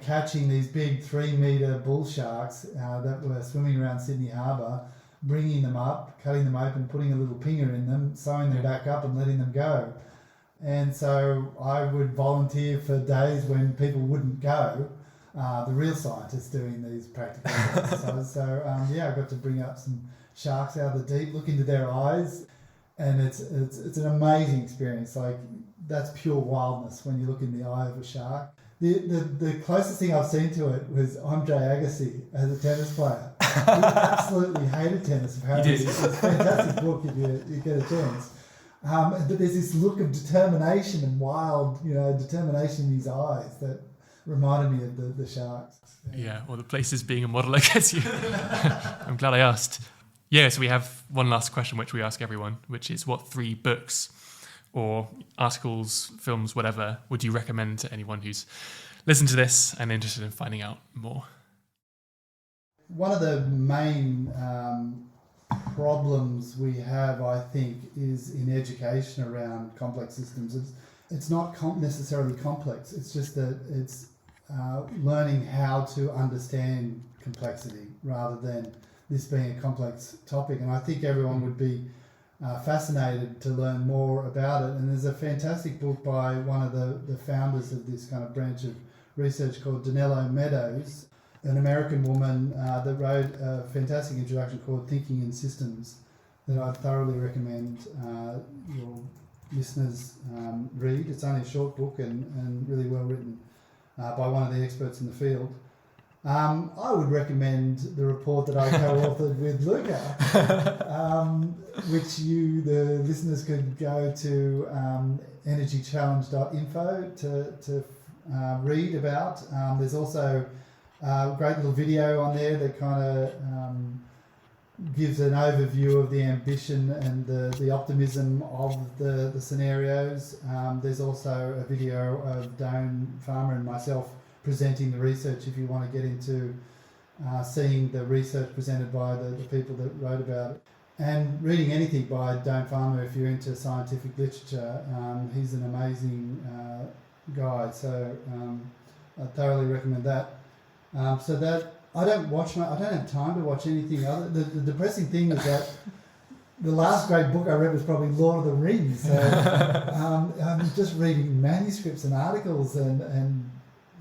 catching these big 3-metre bull sharks that were swimming around Sydney Harbour, bringing them up, cutting them open, putting a little pinger in them, sewing them back up and letting them go. And so I would volunteer for days when people wouldn't go, the real scientists doing these practical exercises. I got to bring up some sharks out of the deep, look into their eyes, and it's an amazing experience. Like, that's pure wildness when you look in the eye of a shark. The closest thing I've seen to it was Andre Agassi as a tennis player. He absolutely hated tennis, apparently. It's a fantastic book if you get a chance. But there's this look of determination and wild, determination in his eyes that reminded me of the sharks. Yeah, well, the places being a modeller gets you. I'm glad I asked. Yeah, so we have one last question which we ask everyone, which is, what 3 books or articles, films, whatever, would you recommend to anyone who's listened to this and interested in finding out more? One of the main problems we have, I think, is in education around complex systems. It's not necessarily complex. It's just that it's learning how to understand complexity rather than this being a complex topic. And I think everyone would be fascinated to learn more about it. And there's a fantastic book by one of the founders of this kind of branch of research called Danilo Meadows, an American woman that wrote a fantastic introduction called Thinking in Systems that I thoroughly recommend your listeners read. It's only a short book and really well written by one of the experts in the field. I would recommend the report that I co-authored with Luca, which the listeners could go to energychallenge.info to read about. There's also a great little video on there that kind of gives an overview of the ambition and the optimism of the scenarios. There's also a video of Doan Farmer and myself presenting the research if you want to get into seeing the research presented by the people that wrote about it. And reading anything by Doan Farmer if you're into scientific literature. He's an amazing guy, so I thoroughly recommend that. So that I don't have time to watch anything other. The depressing thing is that the last great book I read was probably Lord of the Rings. So I'm just reading manuscripts and articles, and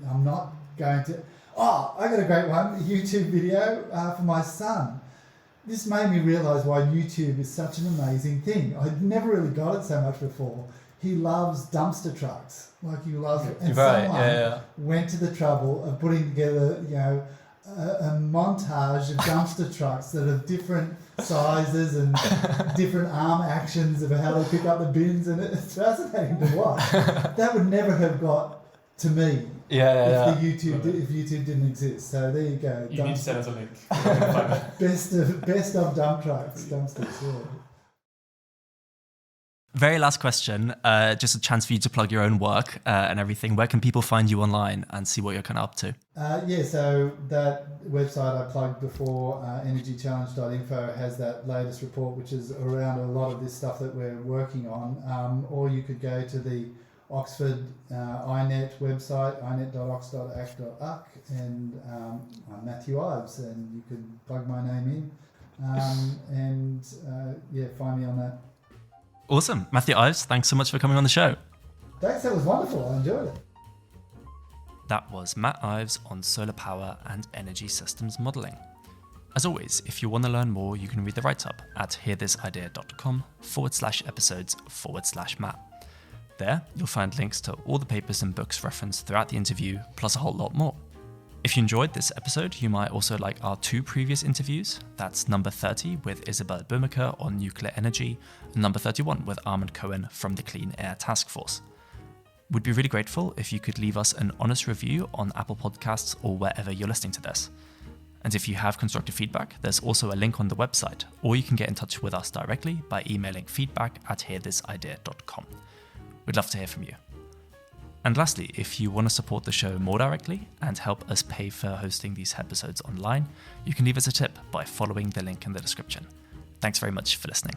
I'm not going to. Oh, I got a great one, a YouTube video for my son. This made me realise why YouTube is such an amazing thing. I'd never really got it so much before. He loves dumpster trucks, like he loves it. And someone went to the trouble of putting together, a montage of dumpster trucks that are different sizes and different arm actions of how they pick up the bins, and it's fascinating to watch. That would never have got to me if YouTube didn't exist. So there you go. You need to send us a link. best of dump trucks, dumpsters. Yeah. Very last question, just a chance for you to plug your own work and everything. Where can people find you online and see what you're kind of up to? So that website I plugged before, energychallenge.info, has that latest report, which is around a lot of this stuff that we're working on. Or you could go to the Oxford INET website, inet.ox.ac.uk, and I'm Matthew Ives, and you can plug my name in, find me on that. Awesome. Matthew Ives, thanks so much for coming on the show. Thanks, that was wonderful. I enjoyed it. That was Matt Ives on solar power and energy systems modelling. As always, if you want to learn more, you can read the write-up at hearthisidea.com/episodes/Matt. There, you'll find links to all the papers and books referenced throughout the interview, plus a whole lot more. If you enjoyed this episode, you might also like our 2 previous interviews. That's number 30 with Isabel Bumaker on nuclear energy, and number 31 with Armand Cohen from the Clean Air Task Force. We'd be really grateful if you could leave us an honest review on Apple Podcasts or wherever you're listening to this. And if you have constructive feedback, there's also a link on the website, or you can get in touch with us directly by emailing feedback@hearthisidea.com. We'd love to hear from you. And lastly, if you want to support the show more directly and help us pay for hosting these episodes online, you can leave us a tip by following the link in the description. Thanks very much for listening.